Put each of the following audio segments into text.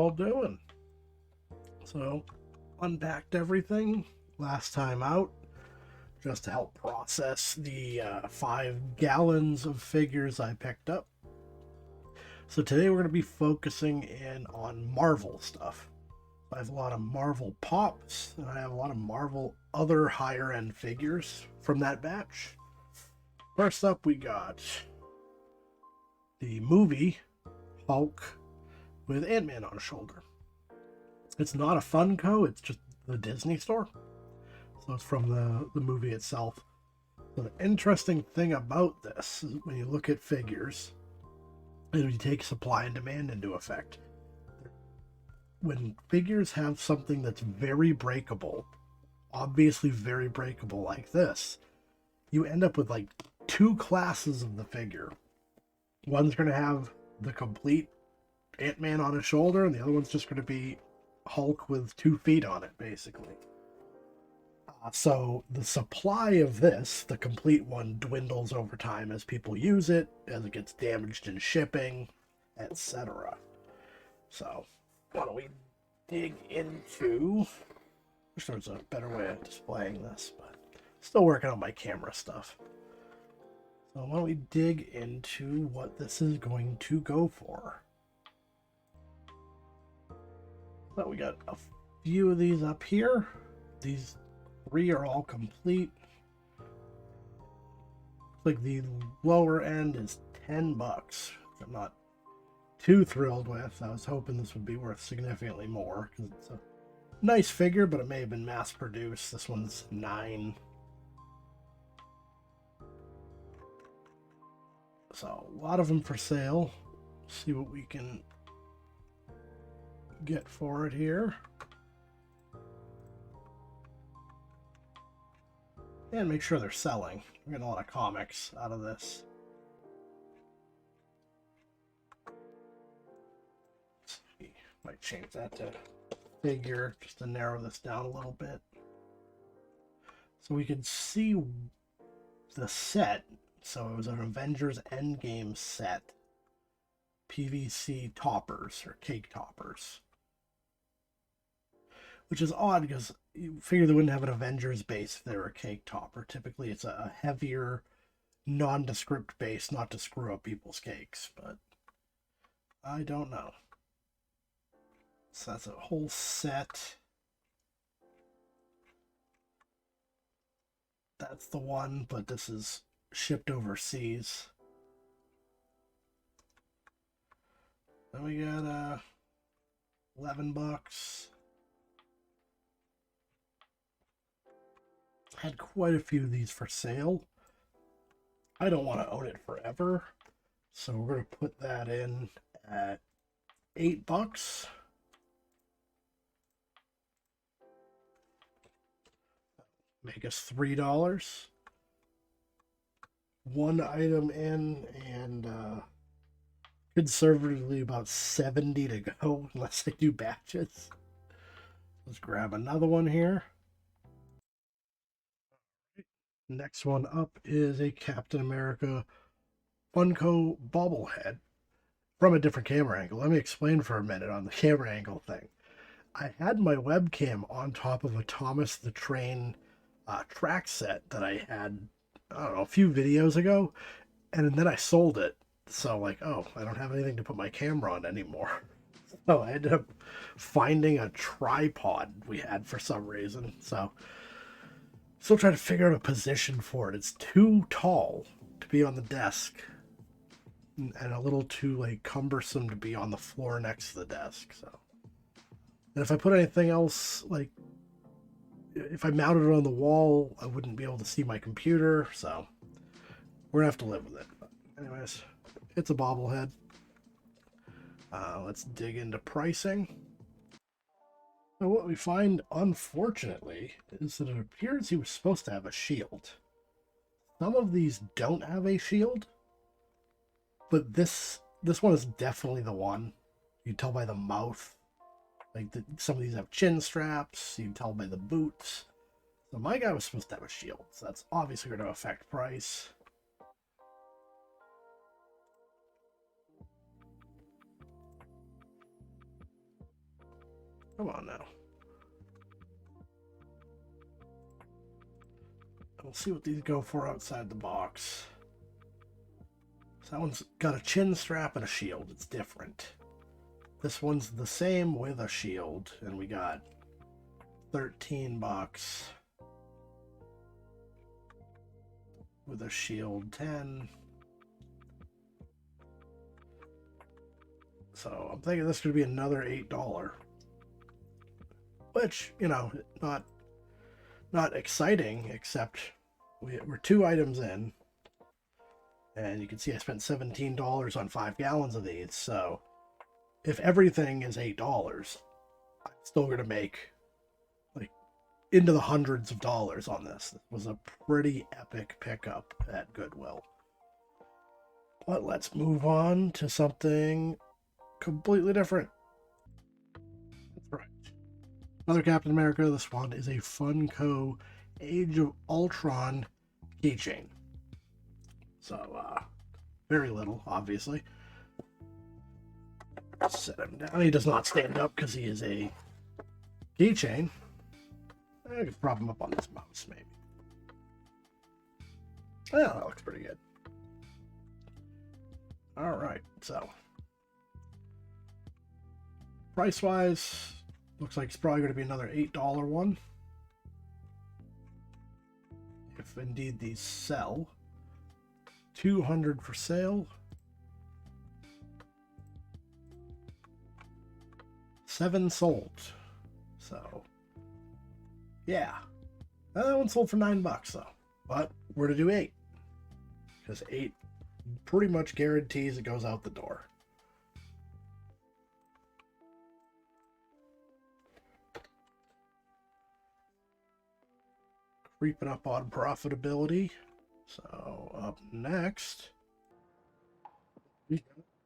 all doing? So, unpacked everything last time out just to help process the 5 gallons of figures I picked up. So today we're going to be focusing in on Marvel stuff. I have a lot of Marvel Pops, and I have a lot of Marvel other higher end figures from that batch. First up, we got the movie Hulk with Ant-Man on his shoulder. It's not a Funko, it's just the Disney store. So it's from the movie itself. So the interesting thing about this is when you look at figures, and you take supply and demand into effect, when figures have something that's very breakable, obviously very breakable like this, you end up with like 2 classes of the figure. One's going to have the complete Ant-Man on his shoulder, and the other one's just going to be Hulk with 2 feet on it, basically. So the supply of this, the complete one, dwindles over time as people use it, as it gets damaged in shipping, etc. So why don't we dig into... I wish there was a better way of displaying this, but still working on my camera stuff. So why don't we dig into what this is going to go for. So we got a few of these up here. These 3 are all complete. Like the lower end is $10. I'm not too thrilled with. I was hoping this would be worth significantly more because it's a nice figure, but it may have been mass produced. This one's $9. So a lot of them for sale. See what we can get for it here. And make sure they're selling. We're getting a lot of comics out of this. Let's see. Might change that to figure just to narrow this down a little bit. So we can see the set. So it was an Avengers Endgame set. PVC toppers or cake toppers. Which is odd because you figure they wouldn't have an Avengers base if they were a cake topper. Typically it's a heavier, nondescript base, not to screw up people's cakes, but I don't know. So that's a whole set. That's the one, but this is shipped overseas. Then we got $11. Had quite a few of these for sale. I don't want to own it forever, so we're going to put that in at $8. Make us $3. One item in, and conservatively about 70 to go, unless they do batches. Let's grab another one here. Next one up is a Captain America Funko bobblehead from a different camera angle. Let me explain for a minute on the camera angle thing. I had my webcam on top of a Thomas the Train track set that I had, I don't know, a few videos ago, and then I sold it. So like, oh, I don't have anything to put my camera on anymore. So I ended up finding a tripod we had for some reason. So still trying to figure out a position for it. It's too tall to be on the desk and a little too like cumbersome to be on the floor next to the desk. So, and if I put anything else, like if I mounted it on the wall, I wouldn't be able to see my computer. So we're gonna have to live with it. But anyways, it's a bobblehead. Let's dig into pricing. So what we find, unfortunately, is that it appears he was supposed to have a shield. Some of these don't have a shield, but this one is definitely the one. You can tell by the mouth. Like some of these have chin straps. You can tell by the boots. So my guy was supposed to have a shield. So that's obviously going to affect price. Come on now. We'll see what these go for outside the box. So that one's got a chin strap and a shield. It's different. This one's the same with a shield, and we got $13 with a shield, 10. So I'm thinking this could be another $8, which, you know, not exciting, except we're 2 items in, and you can see I spent $17 on 5 gallons of these. So if everything is $8, I'm still going to make like into the hundreds of dollars on this. It was a pretty epic pickup at Goodwill. But let's move on to something completely different. That's right. Another Captain America. This one is a Funko Age of Ultron keychain. So, very little, obviously. Set him down. He does not stand up because he is a keychain. I could prop him up on this mouse, maybe. Well, that looks pretty good. Alright, so price-wise, looks like it's probably going to be another $8 one. If indeed these sell. $200 for sale. 7 sold. So, yeah. That one sold for $9 though. But we're to do 8. Because 8 pretty much guarantees it goes out the door. Creeping up on profitability. So up next, we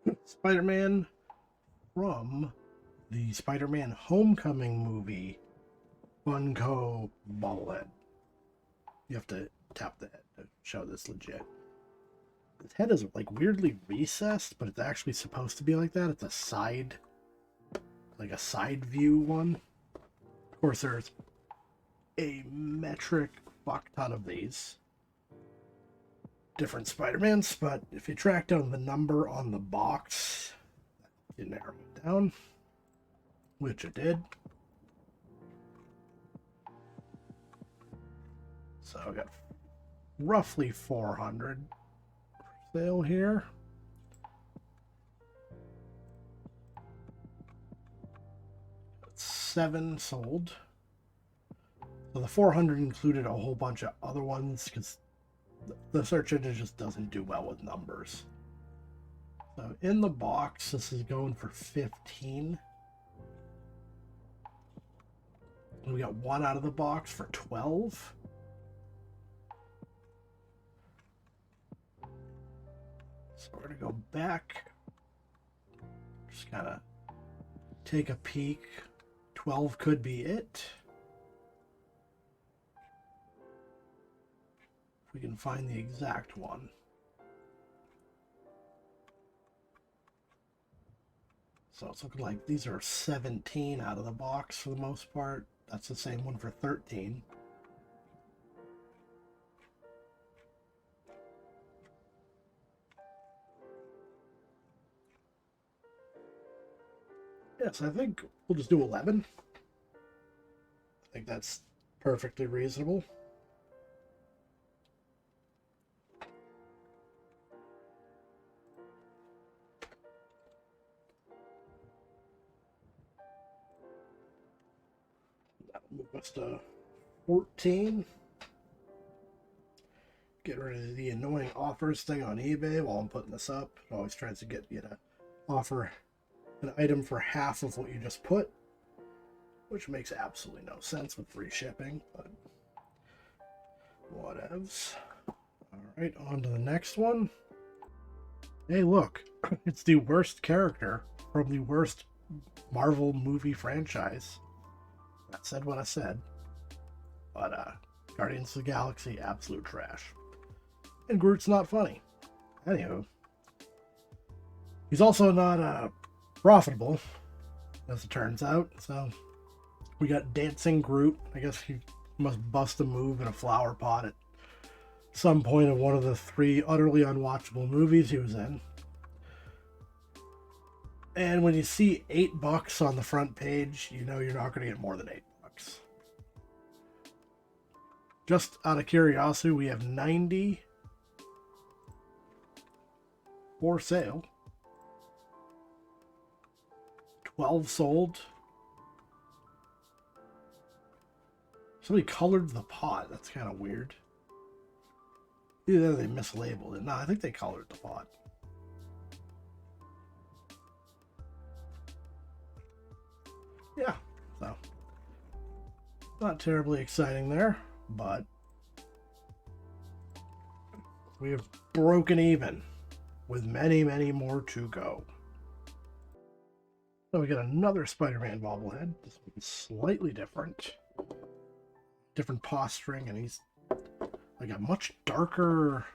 got Spider-Man from the Spider-Man Homecoming movie Funko bobblehead. You have to tap the head to show this legit. His head is like weirdly recessed, but it's actually supposed to be like that. It's a side, like a side view one. Of course, there's a metric fuck ton of these different Spider-Mans, but if you track down the number on the box, you narrow it down, which it did. So I got roughly 400 for sale here. That's 7 sold. So the 400 included a whole bunch of other ones because the search engine just doesn't do well with numbers. So in the box, this is going for 15. And we got 1 out of the box for 12. So we're gonna go back, just kind of take a peek. 12 could be it. If we can find the exact one. So it's looking like these are 17 out of the box for the most part. That's the same one for 13. Yes, I think we'll just do 11. I think that's perfectly reasonable. That'll move us to 14. Get rid of the annoying offers thing on eBay while I'm putting this up. It always tries to get you to offer an item for half of what you just put, which makes absolutely no sense with free shipping, but whatevs. Alright, on to the next one. Hey, look, it's the worst character from the worst Marvel movie franchise. That said what I said. But, Guardians of the Galaxy, absolute trash. And Groot's not funny. Anywho. He's also not, profitable, as it turns out, so We got Dancing Groot. I guess he must bust a move in a flower pot at some point in one of the 3 utterly unwatchable movies he was in. And when you see $8 on the front page, you know you're not going to get more than $8. Just out of curiosity, we have 90 for sale. 12 sold. Somebody colored the pot. That's kind of weird. Either they mislabeled it. No, I think they colored the pot. Yeah, so not terribly exciting there, but we have broken even with many, many more to go. So we got another Spider-Man bobblehead. This one's slightly different. Different posturing, and he's like a much darker,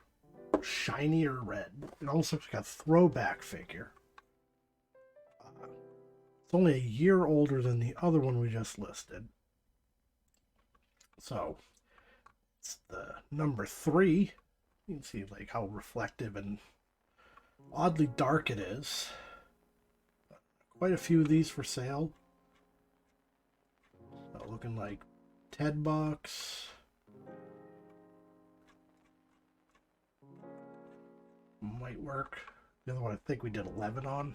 shinier red. It almost looks like a throwback figure. It's only a year older than the other one we just listed. So it's the number 3. You can see like how reflective and oddly dark it is. Quite a few of these for sale. So looking like $10. Might work. The other one I think we did 11 on.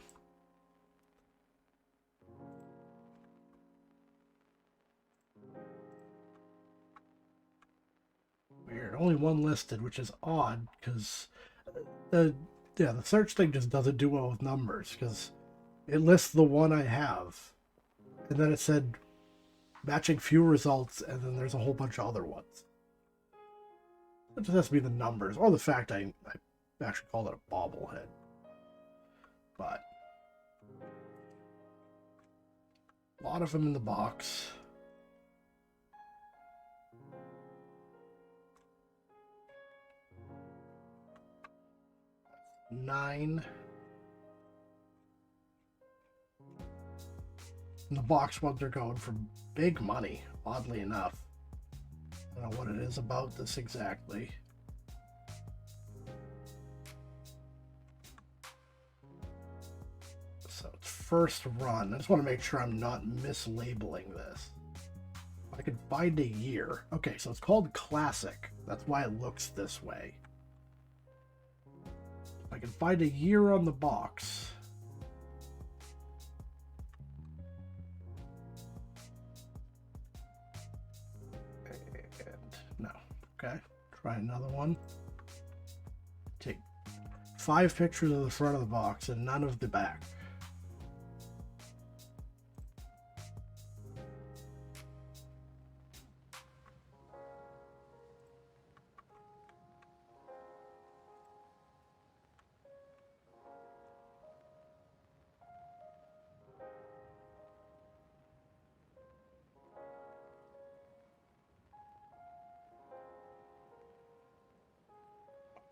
Weird. Only one listed, which is odd because the search thing just doesn't do well with numbers because it lists the one I have, and then it said matching few results, and then there's a whole bunch of other ones. It just has to be the numbers or the fact I actually called it a bobblehead. But a lot of them in the box. $9. And the box ones are going for big money, oddly enough. I don't know what it is about this exactly. So it's first run. I just want to make sure I'm not mislabeling this. I could find a year. Okay, so it's called Classic. That's why it looks this way. I can find a year on the box. And no. Okay. Try another one. Take 5 pictures of the front of the box and none of the back.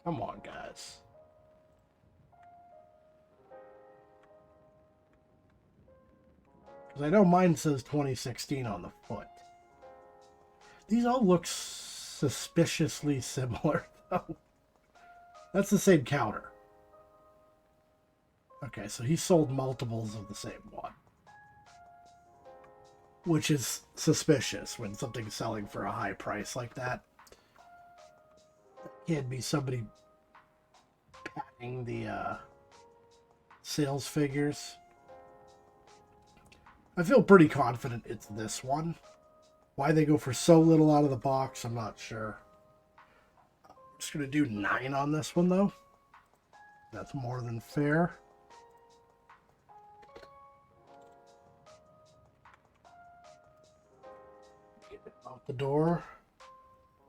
Come on, guys. Because I know mine says 2016 on the foot. These all look suspiciously similar, though. That's the same counter. Okay, so he sold multiples of the same one. Which is suspicious when something's selling for a high price like that. Can't be somebody padding the sales figures. I feel pretty confident it's this one. Why they go for so little out of the box, I'm not sure. I'm just going to do 9 on this one, though. That's more than fair. Get it out the door.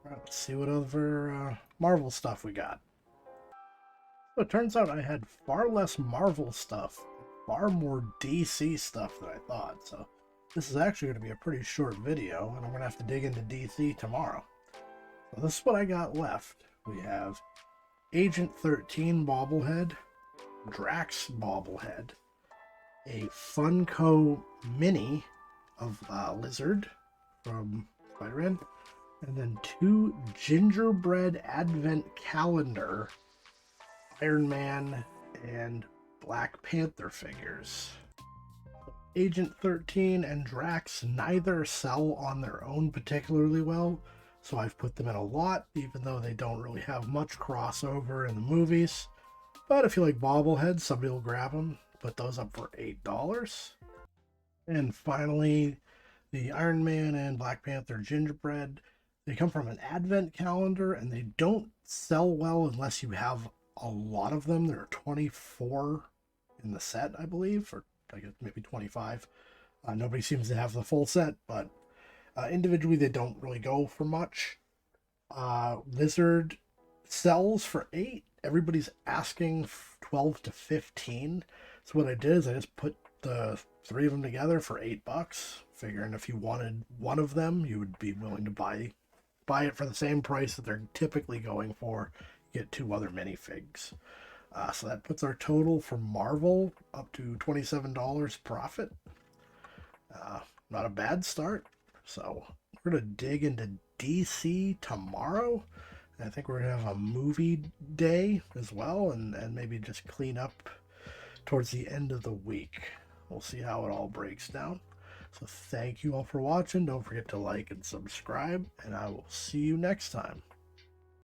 All right, let's see what other Marvel stuff we got. So it turns out I had far less Marvel stuff, far more DC stuff than I thought. So this is actually going to be a pretty short video, and I'm going to have to dig into DC tomorrow. So this is what I got left. We have Agent 13 bobblehead, Drax bobblehead, a Funko mini of Lizard from Spiderman, and then 2 gingerbread advent calendar Iron Man and Black Panther figures. Agent 13 and Drax neither sell on their own particularly well, so I've put them in a lot, even though they don't really have much crossover in the movies. But if you like bobbleheads, somebody will grab them. Put those up for $8. And finally, the Iron Man and Black Panther gingerbread. They come from an advent calendar, and they don't sell well unless you have a lot of them. There are 24 in the set, I believe, or I guess maybe 25. Nobody seems to have the full set, but individually they don't really go for much. Lizard sells for 8. Everybody's asking 12 to 15. So what I did is I just put the 3 of them together for $8, figuring if you wanted one of them, you would be willing to buy it for the same price that they're typically going for. Get 2 other minifigs. So that puts our total for Marvel up to $27 profit. Not a bad start. So we're going to dig into DC tomorrow. I think we're going to have a movie day as well, and maybe just clean up towards the end of the week. We'll see how it all breaks down. So thank you all for watching. Don't forget to like and subscribe, and I will see you next time.